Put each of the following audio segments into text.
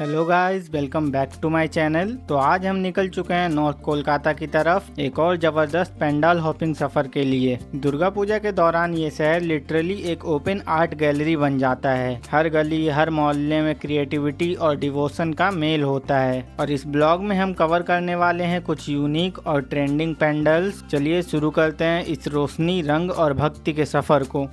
Hello guys, welcome back to my channel. तो आज हम निकल चुके हैं नॉर्थ कोलकाता की तरफ एक और ज़बरदस्त पेंडाल हॉपिंग सफ़र के लिए। दुर्गा पूजा के दौरान ये शहर लिटरली एक ओपन आर्ट गैलरी बन जाता है। हर गली, हर मोहल्ले में क्रिएटिविटी और डिवोशन का मेल होता है। और इस ब्लॉग में हम कवर करने वाले हैं कुछ यूनिक और ट्रेंडिंग पेंडल्स। चलिए शुरू करते हैं इस रोशनी, रंग और भक्ति के सफ़र को।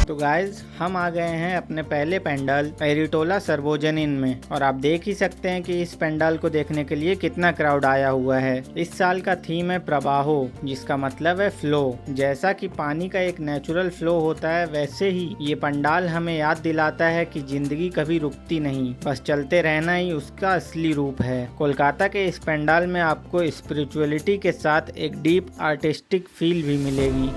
तो गाइज, हम आ गए हैं अपने पहले पेंडाल एरिटोला सर्वोजनिन में, और आप देख ही सकते हैं कि इस पेंडाल को देखने के लिए कितना क्राउड आया हुआ है। इस साल का थीम है प्रवाहो, जिसका मतलब है फ्लो। जैसा कि पानी का एक नेचुरल फ्लो होता है, वैसे ही ये पंडाल हमें याद दिलाता है कि जिंदगी कभी रुकती नहीं, बस चलते रहना ही उसका असली रूप है। कोलकाता के इस पेंडाल में आपको स्पिरिचुअलिटी के साथ एक डीप आर्टिस्टिक फील भी मिलेगी।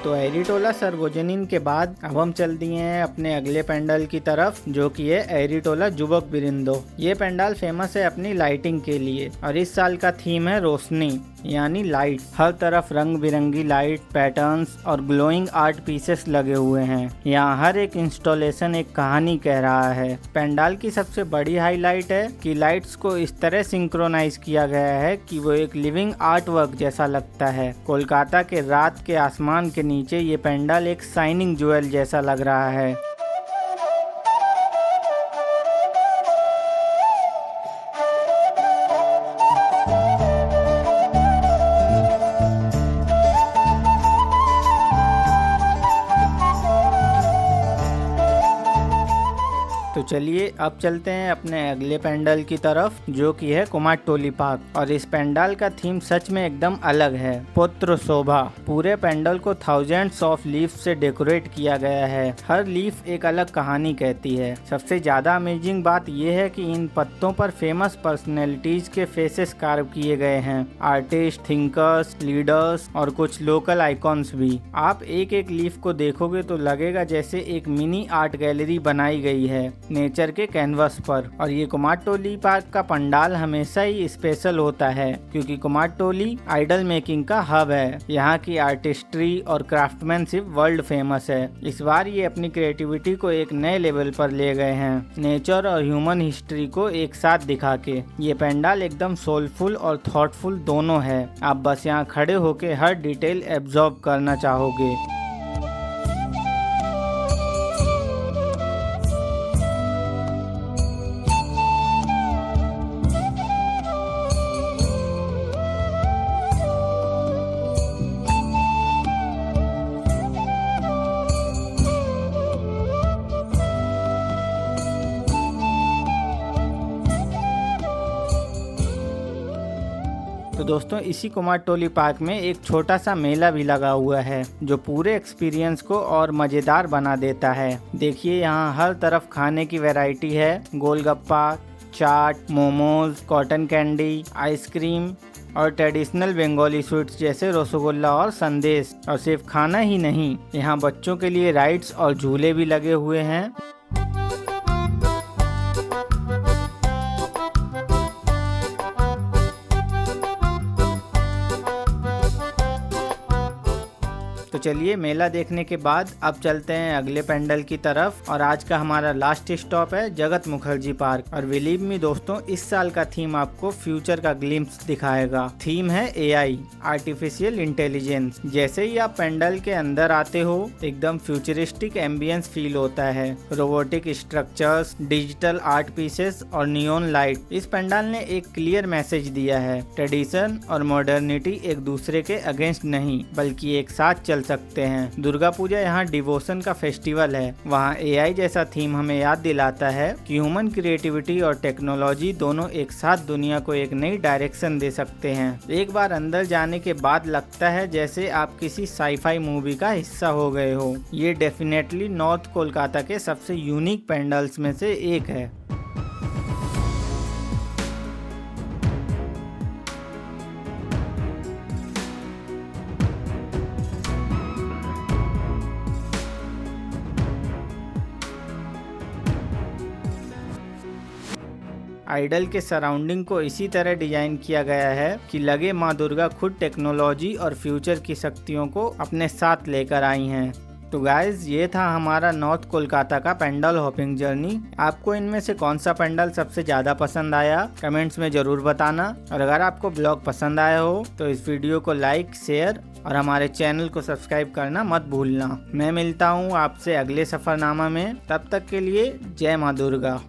तो एरिटोला सर्वोजनिन के बाद अब हम चल दिए हैं अपने अगले पेंडाल की तरफ, जो कि है एरिटोला जुबक बिरिंदो। ये पेंडाल फेमस है अपनी लाइटिंग के लिए, और इस साल का थीम है रोशनी यानी लाइट। हर तरफ रंग बिरंगी लाइट पैटर्न्स और ग्लोइंग आर्ट पीसेस लगे हुए हैं। यहाँ हर एक इंस्टॉलेशन एक कहानी कह रहा है। पेंडाल की सबसे बड़ी हाईलाइट है कि लाइट्स को इस तरह सिंक्रोनाइज किया गया है कि वो एक लिविंग आर्ट वर्क जैसा लगता है। कोलकाता के रात के आसमान के नीचे ये पेंडाल एक शाइनिंग ज्वेल जैसा लग रहा है। तो चलिए अब चलते हैं अपने अगले पेंडाल की तरफ, जो कि है कुमारटोली पार्क। और इस पेंडाल का थीम सच में एकदम अलग है, पुत्र शोभा। पूरे पेंडाल को थाउजेंड्स ऑफ लीफ से डेकोरेट किया गया है। हर लीफ एक अलग कहानी कहती है। सबसे ज्यादा अमेजिंग बात यह है कि इन पत्तों पर फेमस पर्सनैलिटीज के फेसेस कार्व किए गए हैं, आर्टिस्ट, थिंकर्स, लीडर्स और कुछ लोकल आइकॉन्स भी। आप एक एक लीफ को देखोगे तो लगेगा जैसे एक मिनी आर्ट गैलरी बनाई गई है नेचर के कैनवस पर। और ये कुमारटोली पार्क का पंडाल हमेशा ही स्पेशल होता है, क्योंकि कुमारटोली आइडल मेकिंग का हब है। यहाँ की आर्टिस्ट्री और क्राफ्टमैनशिप वर्ल्ड फेमस है। इस बार ये अपनी क्रिएटिविटी को एक नए लेवल पर ले गए हैं, नेचर और ह्यूमन हिस्ट्री को एक साथ दिखा के। ये पंडाल एकदम सोलफुल और थॉटफुल दोनों है। आप बस यहाँ खड़े होके हर डिटेल एब्जॉर्ब करना चाहोगे। तो दोस्तों, इसी कुमारटोली पार्क में एक छोटा सा मेला भी लगा हुआ है, जो पूरे एक्सपीरियंस को और मज़ेदार बना देता है। देखिए, यहाँ हर तरफ खाने की वैरायटी है। गोलगप्पा, चाट, मोमोज, कॉटन कैंडी, आइसक्रीम और ट्रेडिशनल बंगाली स्वीट्स जैसे रसगुल्ला और संदेश। और सिर्फ खाना ही नहीं, यहाँ बच्चों के लिए राइड्स और झूले भी लगे हुए हैं। तो चलिए, मेला देखने के बाद अब चलते हैं अगले पेंडल की तरफ। और आज का हमारा लास्ट स्टॉप है जगत मुखर्जी पार्क। और बिलीव मी दोस्तों, इस साल का थीम आपको फ्यूचर का ग्लिम्स दिखाएगा। थीम है एआई, आर्टिफिशियल इंटेलिजेंस। जैसे ही आप पेंडल के अंदर आते हो, एकदम फ्यूचरिस्टिक एम्बियंस फील होता है। Robotic structures, digital art pieces और नियॉन लाइट। इस पेंडल ने एक क्लियर मैसेज दिया है, ट्रेडिशन और मॉडर्निटी एक दूसरे के अगेंस्ट नहीं, बल्कि एक साथ चल सकते हैं। दुर्गा पूजा यहाँ डिवोशन का फेस्टिवल है। वहाँ एआई जैसा थीम हमें याद दिलाता है कि ह्यूमन क्रिएटिविटी और टेक्नोलॉजी दोनों एक साथ दुनिया को एक नई डायरेक्शन दे सकते हैं। एक बार अंदर जाने के बाद लगता है जैसे आप किसी साईफाई मूवी का हिस्सा हो गए हो। ये डेफिनेटली नॉर्थ कोलकाता के सबसे यूनिक पेंडल्स में से एक है। आइडल के सराउंडिंग को इसी तरह डिजाइन किया गया है कि लगे माँ दुर्गा खुद टेक्नोलॉजी और फ्यूचर की शक्तियों को अपने साथ लेकर आई हैं। तो गाइज ये था हमारा नॉर्थ कोलकाता का पेंडल हॉपिंग जर्नी। आपको इनमें से कौन सा पेंडल सबसे ज़्यादा पसंद आया कमेंट्स में ज़रूर बताना। और अगर आपको ब्लॉग पसंद आया हो तो इस वीडियो को लाइक, शेयर और हमारे चैनल को सब्सक्राइब करना मत भूलना। मैं मिलता हूँ आपसे अगले सफ़रनामा में, तब तक के लिए जय माँ दुर्गा।